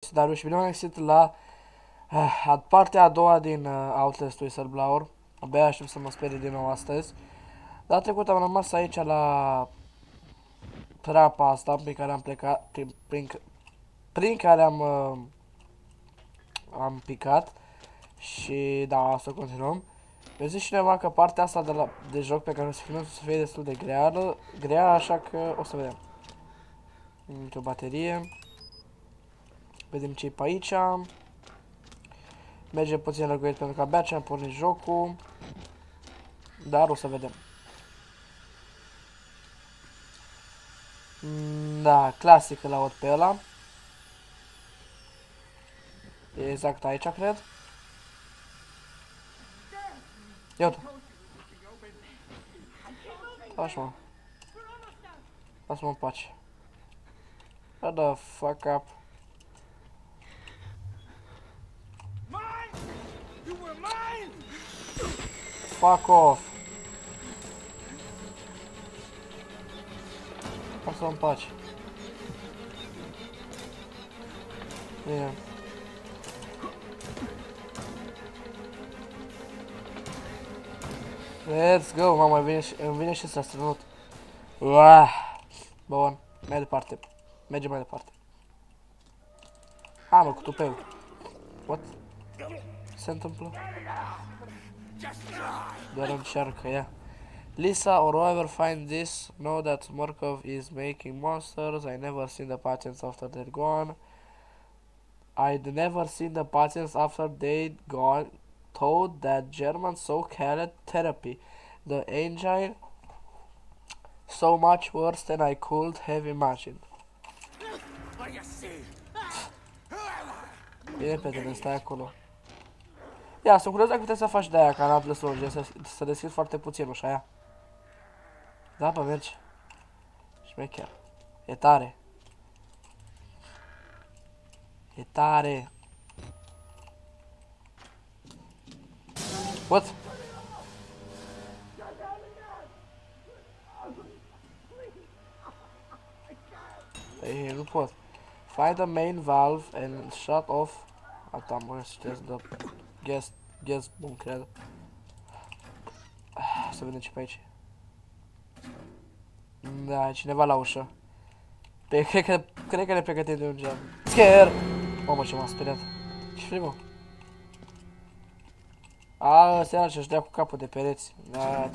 sunt Darius și bine am găsit la partea a doua din Outlast Whistleblower. Abia aștept să mă sperie din nou astăzi. Data trecută am rămas aici la trapa asta pe care am plecat, prin care am picat. Și da, o să continuăm. Mi-a zis cineva că partea asta de joc pe care o să filmăm să fie destul de grea, așa că o să vedem. O baterie. Vedem ce-i pe aici. Merge puțin răguit pentru că abia ce-am pornit jocul. Dar o să vedem. Da, clasic îl aud pe ăla. E exact aici, cred. Ia uite. Așa, mă. Lasă-mă în pace. Shut the fuck up. Fuck off. Lasă-mă în pace. Bine. Let's go, mama, îmi vine și s-a strânut. Bun, mai departe. Mergem mai departe. Mă, cu tupeu. What? Se întâmplă? Doar încearcă, ia. Lisa or whoever find this know that Murkov is making monsters. I never seen the patients after they're gone. I'd never seen the patients after they'd gone. Told that German so-called therapy. The engine so much worse than I could have imagined. Bine, prietene, stai acolo. Ia, sunt curios dacă puteți să faci de-aia, ca în Atlas Origins, să deschizi foarte puțin ușa aia. Da, bă, mergi. Șmecher. E tare. E tare. What? Ei, nu pot. Find the main valve and shut off. Asta mă citesc de gas bun, cred. Să vedem ce pe aici. Da, e cineva la ușă. Cred că ne pregătim de un geam. Scare! Mamă, ce m-a speriat. Ce frimă? Ăsta era ce-și dea cu capul de pereți. Da,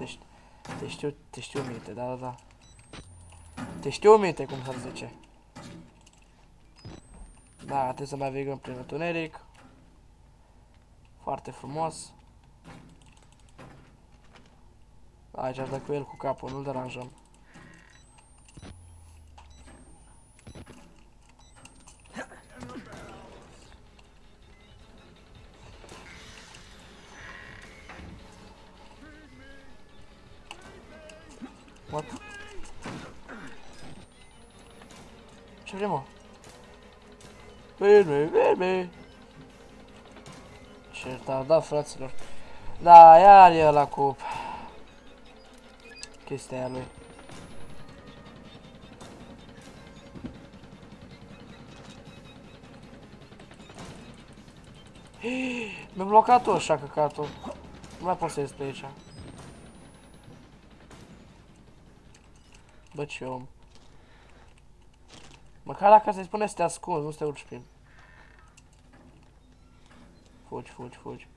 te știu minte, da. Te știu minte, cum s-ar zice. Da, trebuie să navigăm prin întuneric. Foarte frumos. Aici aș da cu el cu capul, nu-l deranjăm. What? Ce vrei, mă? Bine. Ce da, fraților. Da, iar e ăla cu chestia aia lui. Mi-a blocat-o așa căcatul. Nu mai pot să ies pe aici. Bă, ce om. Măcar dacă se spune să te ascunzi, nu să te urci prin. Fugi.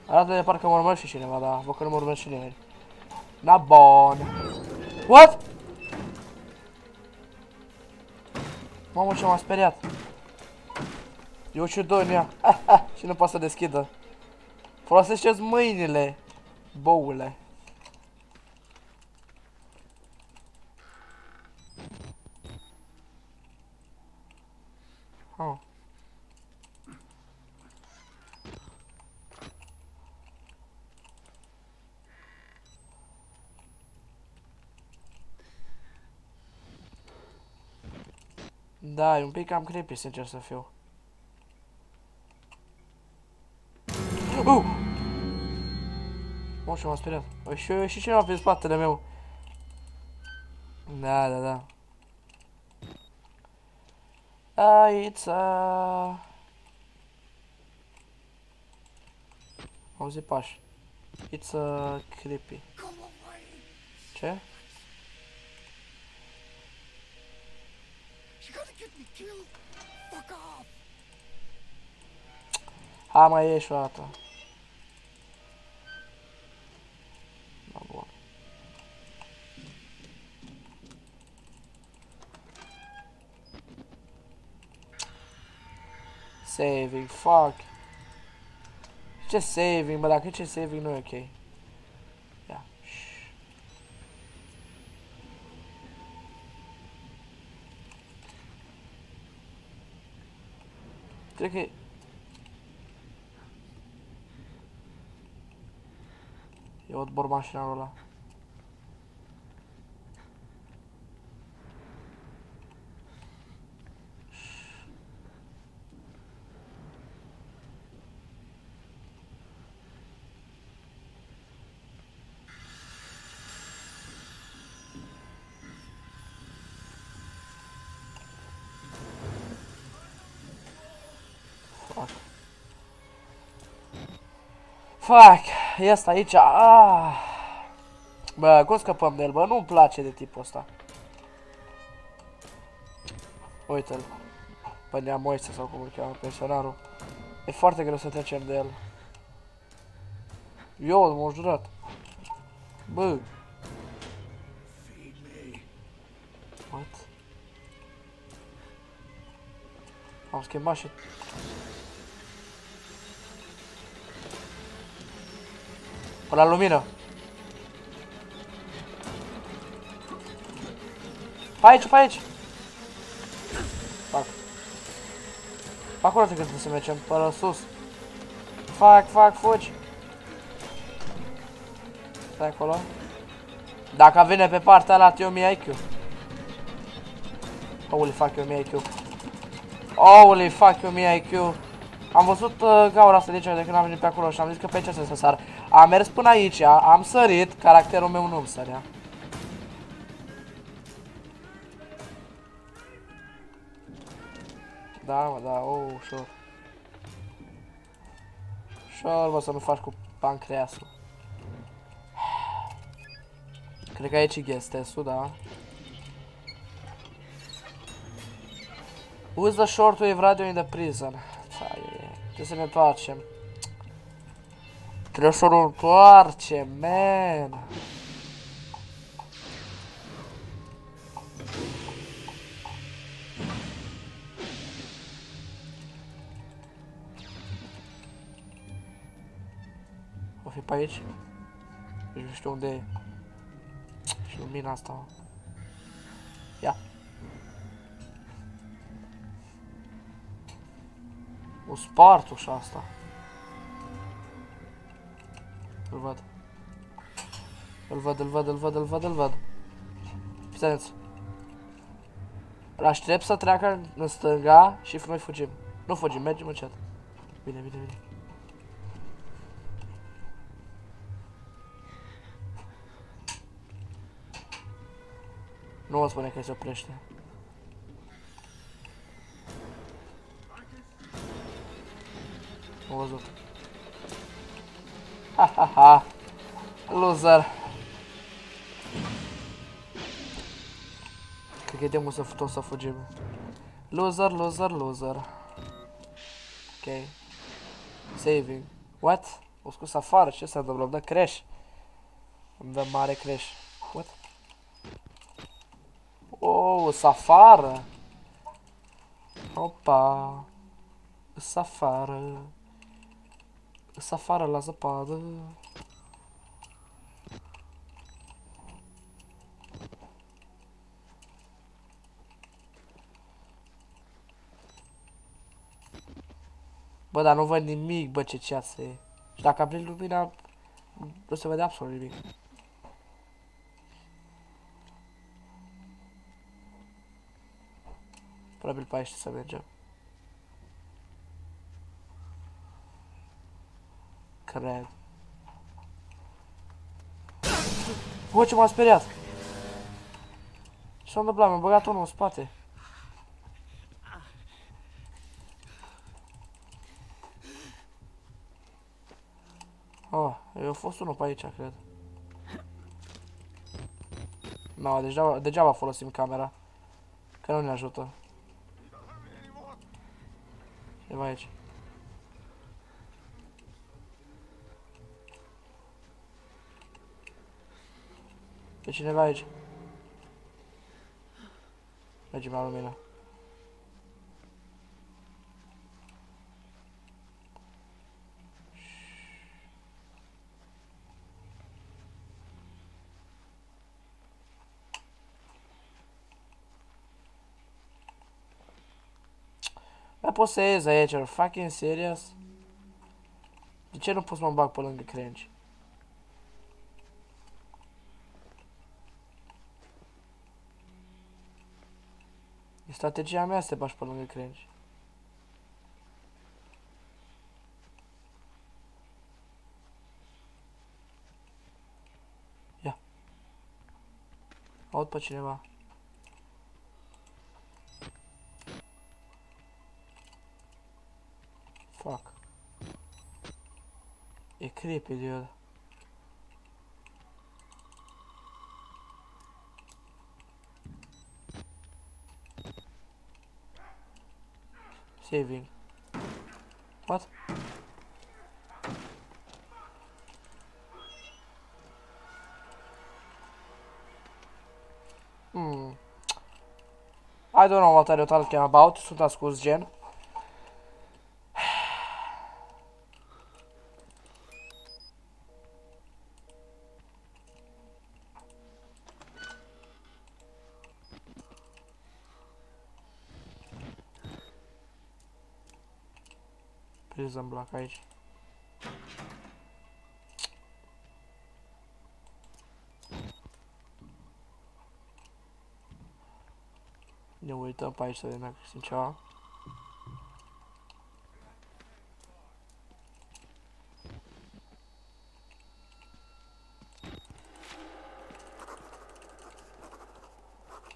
Arată de parcă mă urmărește cineva, dar văd că nu mă urmărește nimeni. Na bun. What? Mamă, ce m-a speriat. Eu ciudonia. Și nu poate să deschidă. Folosește-ți mâinile, boule. Da, e un pic cam creepy, sincer să fiu. Mă, și m-am speriat. Și cineva pe spatele meu. Da, da, da. Aici. Auzi pași. It's creepy. Ce? Ha, mai ieși o dată. Da, bun. Saving, fuck. Ce saving, bă, dacă e ce saving nu e ok. Ia. Cred că e... E odbor mașinarul ăla. Fuck. Fuck. E asta aici. Ah. Bă, cum scăpăm de el, bă? Nu-mi place de tipul ăsta. Uite-l. Pe Nea Moise sau cum îl cheamă, pensionarul. E foarte greu să trecem de el. Eu m-am jurat. Bă. What? Am schimbat și... Pe la lumină. Pe aici, pe aici. Fac. Pe acolo trebuie să mergem, pe la sus. Fac, fugi. Stai acolo. Dacă vine pe partea ala, eu mi IQ. Holy fuck, eu mi IQ. Holy fuck, eu mi IQ. Am văzut gaura asta de aici de când am venit pe acolo și am zis că pe aici să sar. Am mers până aici, am sărit, caracterul meu nu-mi sărea. Da, mă, da, oh, ușor. Ușor, bă, să nu faci cu pancreasul. Cred că aici e guest test-ul, da. Use the shortwave radio in the prison. Trebuie să ne întoarcem. Trebuie să ne întoarcem, man. O fi pe aici? Deci nu știu unde e. Și lumina asta. Ia. O spart ușa asta. Îl văd. Îl văd. Fiți-atenți. Îl aștept să treacă în stânga și noi fugim. Nu fugim, mergem încet. Bine. Nu o spune că se oprește. Am văzut. Ha. Loser. Cred că e demul să fugim. Loser. Ok. Saving. What? O scos afară, ce s-a întâmplat? Dă crash. Îmi dă mare crash. What? Oh, s-afară. Opa. S-afară. S-afară la zăpadă. Bă, dar nu văd nimic, bă, ce ceață e. Și dacă aprind lumina, nu se vede absolut nimic. Probabil pe aici să mergem. Cred. Bă, ce m-a speriat! Ce s-a întâmplat? Mi-a băgat unul în spate. Oh, eu a fost unul pe aici, cred. No, degeaba folosim camera. Că nu ne ajută. E mai aici. E cineva aici. Mergem la lumină. Mai pot să ies aici, are fucking serious? De ce nu pot să mă bag pe lângă crengi? E strategia mea să te bagi pe lângă crengi. Ia. Aud pe cineva. Fuck. E creepy, dude. Saving. What? I don't know what are you talking about. Sunt ascuns, gen. Prison block aici. Ne uităm pe aici să vedem dacă sunt ceva.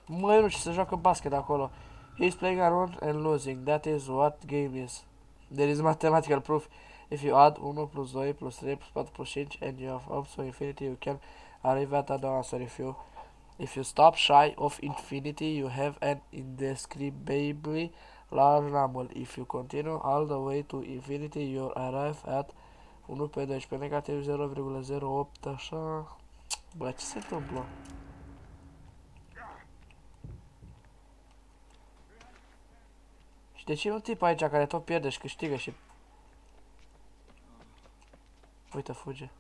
Măi, nu, ce se joacă basket acolo. He's playing around and losing. That is what game is. There is mathematical proof. If you add 1 plus 2 plus 3 plus 4 plus 5 and you have up to infinity, you can arrive at the answer. If you stop shy of infinity, you have an indescribably large number. If you continue all the way to infinity, you arrive at 1 pe 12 negativ 0,08 așa. Bă, ce se întâmplă? Și de ce e un tip aici care tot pierde și câștigă și... Uite, fuge.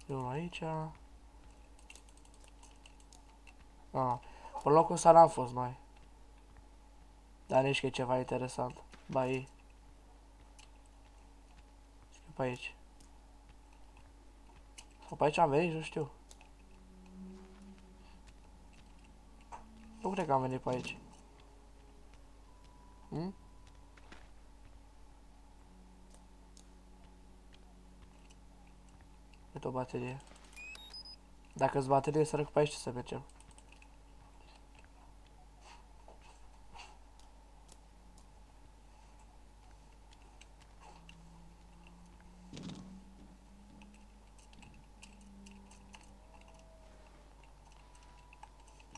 Eu aici... Ah, pe locul ăsta n-am fost noi. Dar nici că e ceva interesant. Ba ei. Pe aici. Sau pe aici am venit, nu știu. Nu cred că am venit pe aici. Uite o baterie. Dacă-s baterie, să răc pe aici să mergem.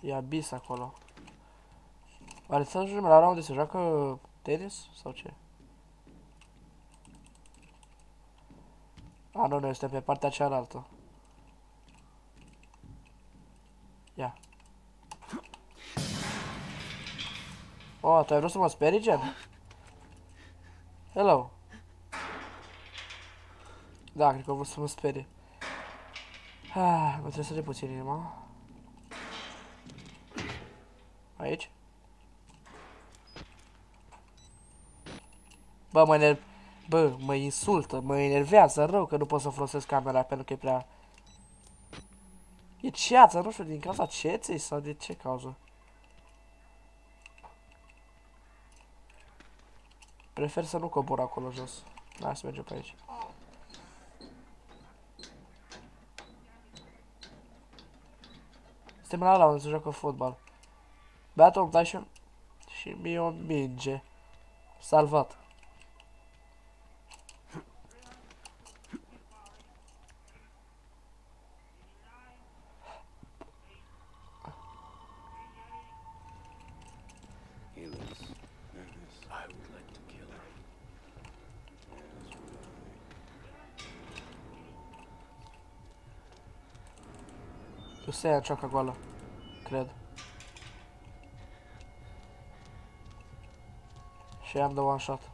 E abis acolo. Oare să ajungem la ora unde se joacă tenis? Sau ce? A, nu, noi suntem pe partea cealaltă. Ia. Oh, tu ai vrut să mă sperii, gen? Hello. Da, cred că vreau să mă sperie. Ah, mă trebuie să puțin inima. Aici? Bă, mă insultă, mă enervează rău că nu pot să folosesc camera pentru că e prea... E ceață, nu știu, din cauza ceței sau de ce cauză? Prefer să nu cobor acolo jos. Hai să mergem pe aici. Suntem la unde se joacă fotbal. Beatul, dai și mie o minge. Salvat. Tu sei a cioaca goală, cred. Și am de one shot.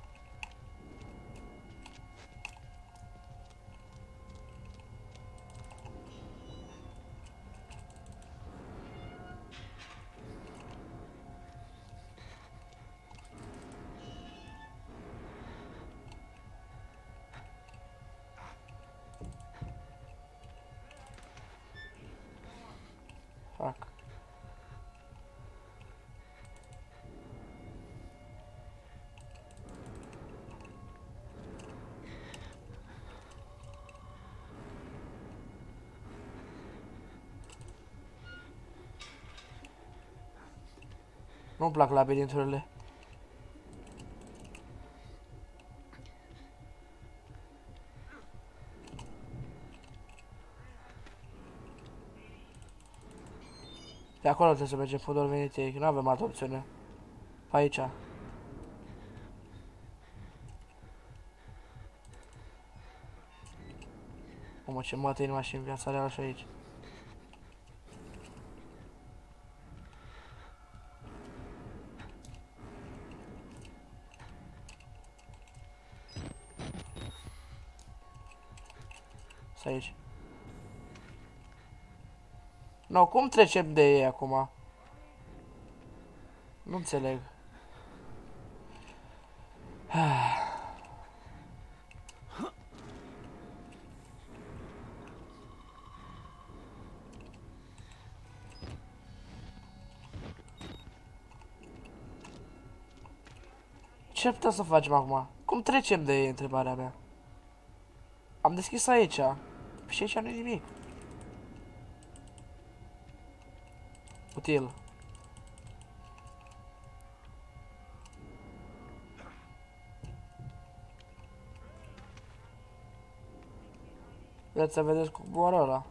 Fuck. Nu-mi plac labirinturile. De acolo trebuie să mergem, fundul venit ei, că nu avem altă opțiune. Pe aici. Mamă, ce mătă inima și în viața reală și aici. Să aici. No, cum trecem de ei acum? Nu înțeleg. Ce putem să facem acum? Cum trecem de ei, întrebarea mea? Am deschis aici. Și aici nu e nimic. Util. Vreți să vedeți cum moară ăla?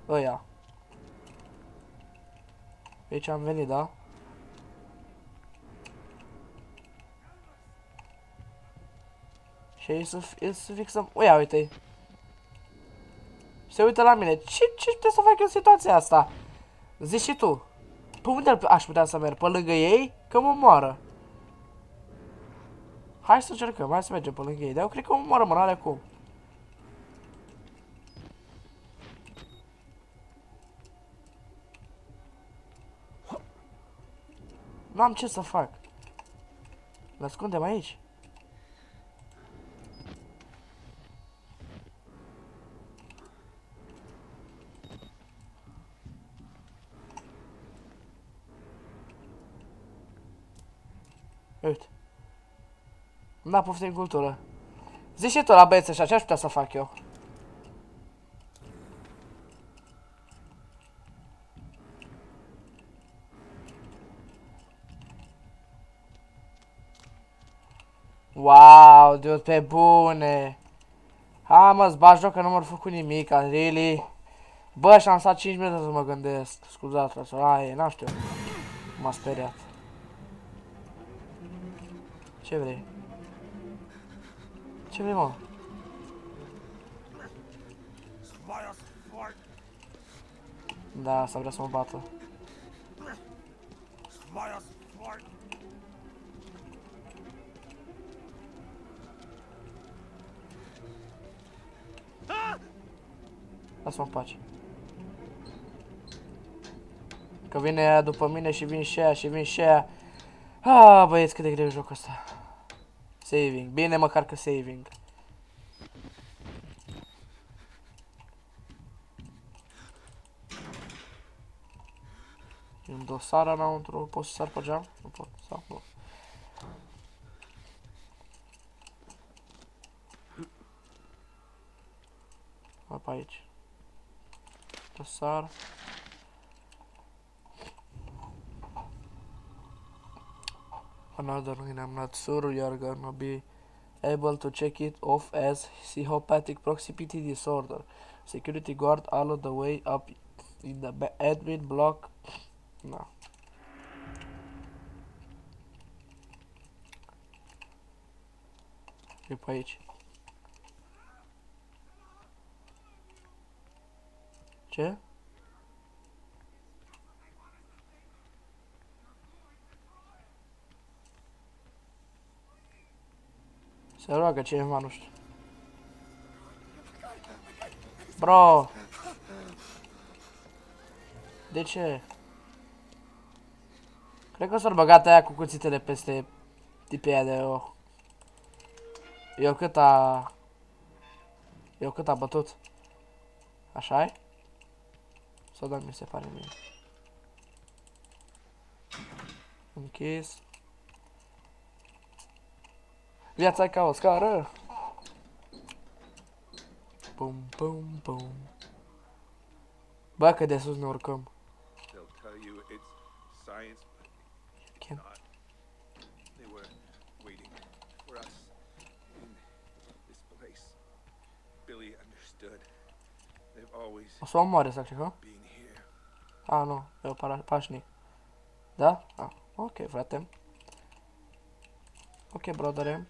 Ăia. Aici am venit, da? Și aici să fixăm... Uia, uite-i. Se uită la mine. Ce putem să fac eu în situația asta? Zici și tu. Pe unde aș putea să merg? Pe lângă ei? Că mă moară. Hai să încercăm, hai să mergem pe lângă ei. Dar eu cred că mă moară, mă, n-are cum. Nu am ce să fac. Ne ascundem aici. Uite. Da, poftim cultură. Zici și tu la băieți așa, ce aș putea să fac eu? Wow, dude, pe bune. Ha, mă-ți bagi joc că nu m-ar făcut nimic, really? Bă, și-am stat 5 minute să mă gândesc. Scuzați, frate, aia, n-am știu. M-a speriat. Ce vrei? Ce vrei, mă? Da, asta vrea să mă bată. Lasă-mă în pace. Că vine aia după mine și vin și aia și vin și aia. Ah, băieți, cât de greu e jocul ăsta. Saving. Bine măcar că saving. E un dosar înăuntru, pot să sar pe geam? Nu pot, sau nu? Mai pe aici. Dosar. Another thing I'm not sure you're gonna be able to check it off as psychopathic proximity disorder. Security guard all the way up in the admin block. No. E pe aici. Ce? Se roagă cineva, nu știu. Bro! De ce? Cred că s-au băgat aia cu cuțitele peste tipii aia de eu. Eu cât a bătut? Așa-i? Sau da, mi se pare mie. Închis. Viața ca o scară. Bum, bum, bum. Bă, că de sus ne urcăm. Can. O să o omoare, să cred, a, nu, e o pașnic. Da? Ah, ok, frate. Ok, brodere.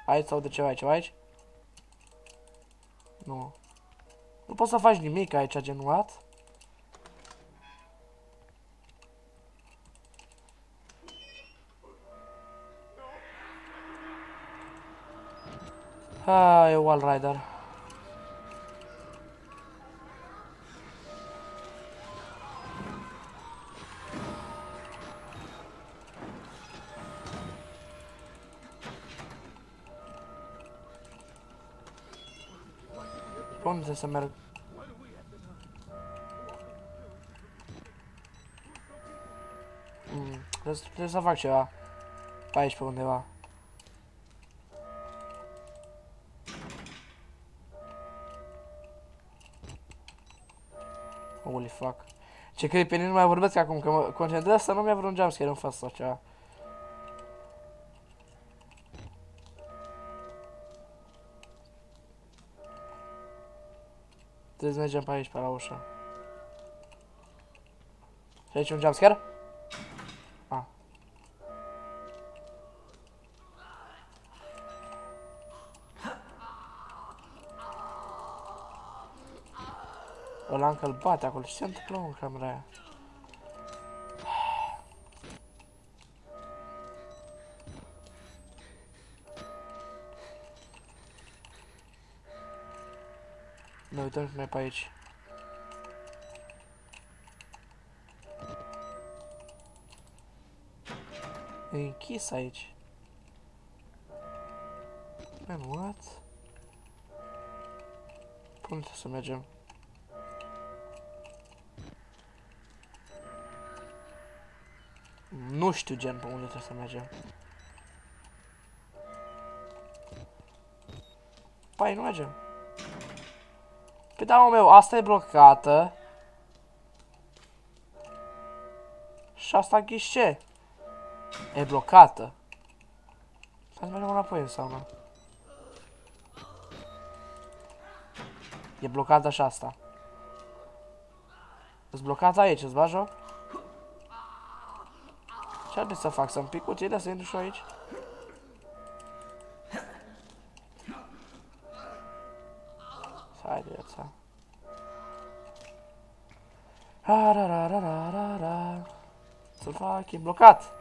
Aici sau de ceva aici? Nu. Nu poți să faci nimic aici, genuat. Ah, e Wall Rider. Pe unde să merg? Trebuie să fac ceva. Pe aici, pe undeva. Holy fuck. Ce creepy, nu mai vorbesc acum, că mă concentrez să nu mi-a vreun jumpscare în față sau ceva. Trebuie să mergem pe aici, pe la ușă. Și aici un jumpscare? Ah. Ăla încă îl bate acolo. Ce se întâmplă în camera aia? Ne uităm și noi pe aici. E închis aici. Man, what? Pe unde să mergem? Nu știu, gen, pe unde trebuie să mergem. Păi, nu mergem. Păi da, mă, meu, asta e blocată. Și asta ghișe. E blocată. Să mergem înapoi, înseamnă. E blocată și asta. Îți blocată aici, îți bagi joc? Ce ar trebui să fac? Să-mi pic cuțile, să intru și aici? Hai de viața. Să-l fac, e blocat.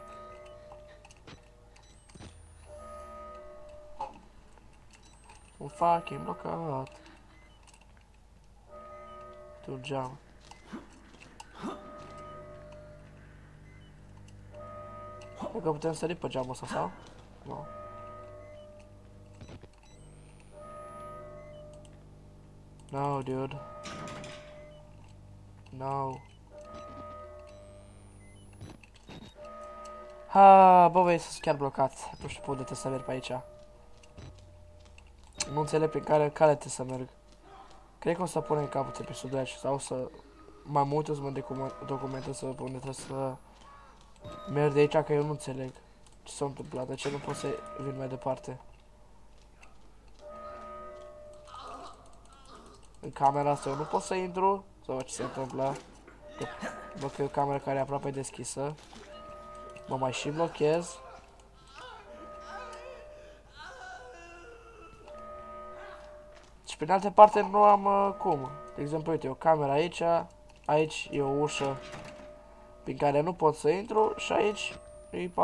Un fucking blocat. Tu geam. Cred că putem sări pe geamul ăsta, sau? Nu. No, dude. No. Ha, bă, băi, sunt chiar blocat. Nu știu pe unde trebuie să merg pe aici. Nu înțeleg prin care trebuie să merg. Cred că o să punem capăt episodul aici sau să mai mult o să mă documentez să unde trebuie să merg de aici, că eu nu înțeleg ce s-a întâmplat, de ce nu pot să vin mai departe. În camera asta eu nu pot să intru, să văd ce se întâmplă. Văd că e o cameră care e aproape deschisă. Mă mai și blochez. Și pe de altă parte nu am cum. De exemplu, uite, o cameră aici, aici e o ușă prin care nu pot să intru și aici e pe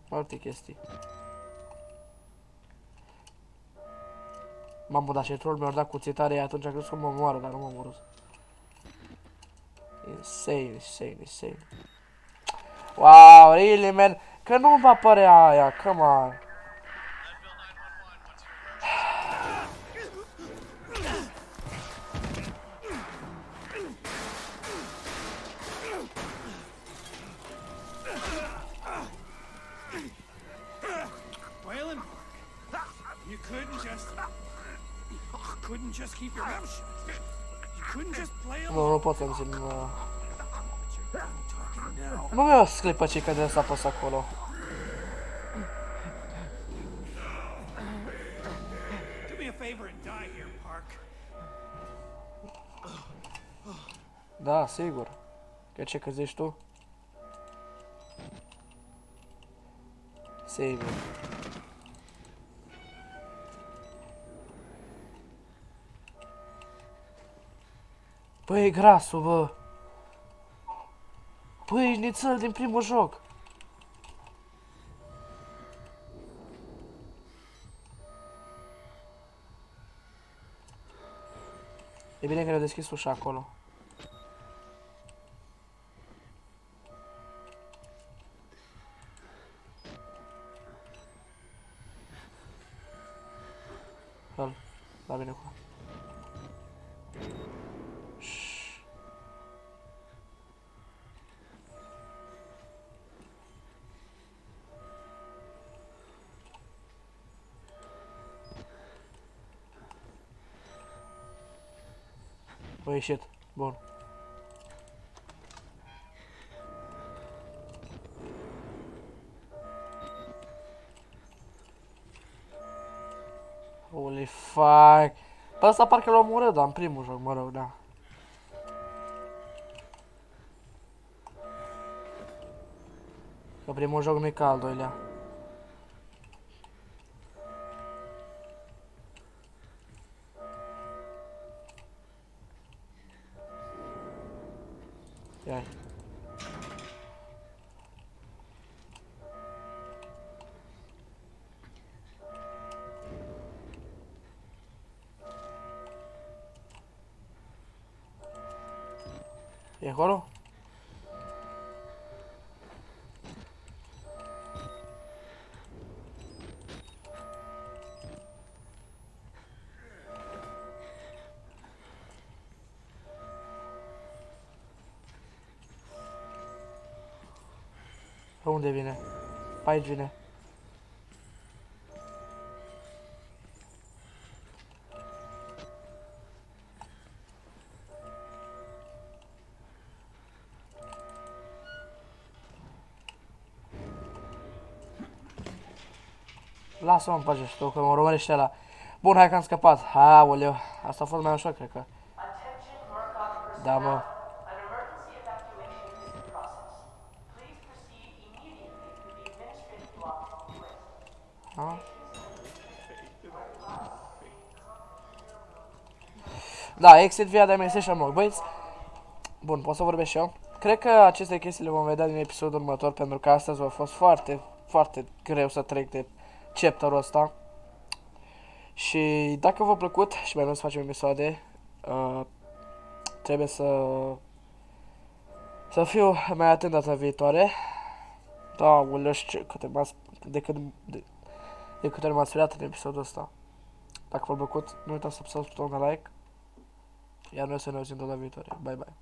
alte chestii. Mamă, dar ce troll mi-au dat cuțitare atunci, a crezut că mă moară, dar nu mă omorât. Insane. Wow, really, man? Că nu va apărea aia, come on. Nu pot să-mi simt... Nu mi-o sclipă ce că s-a pus acolo. Da, sigur. Că ce că zici tu? Sigur. Băi, grasul, bă. Băi, ești nițel din primul joc. E bine că ne-a deschis ușa acolo. Hăl, da bine cu. Băi, shit. Bun. Holy fuck. Pe ăsta parcă l-am omorât, dar în primul joc, mă rog, da. Că primul joc nu e ca al doilea. Ia-i. E acolo? Pe unde vine? Pe aici vine. Lasă-mă în pace și tu, că mă urmărește ăla. Bun, hai că am scăpat. Aoleu, asta a fost mai ușor, cred că. Da, mă. Da, exit via Dimension Mode, băieți. Bun, pot să vorbesc și eu. Cred că aceste chestii le vom vedea din episodul următor, pentru că astăzi a fost foarte greu să trec de chapterul ăsta. Și dacă v-a plăcut și mai vrem să facem episoade, trebuie să fiu mai atent data viitoare. Da, uleu, de câte ori m-ați speriat în episodul ăsta. Dacă v-a plăcut, nu uitați să apăsați butonul de like. Iar noi să ne auzim data viitoare. Bye bye.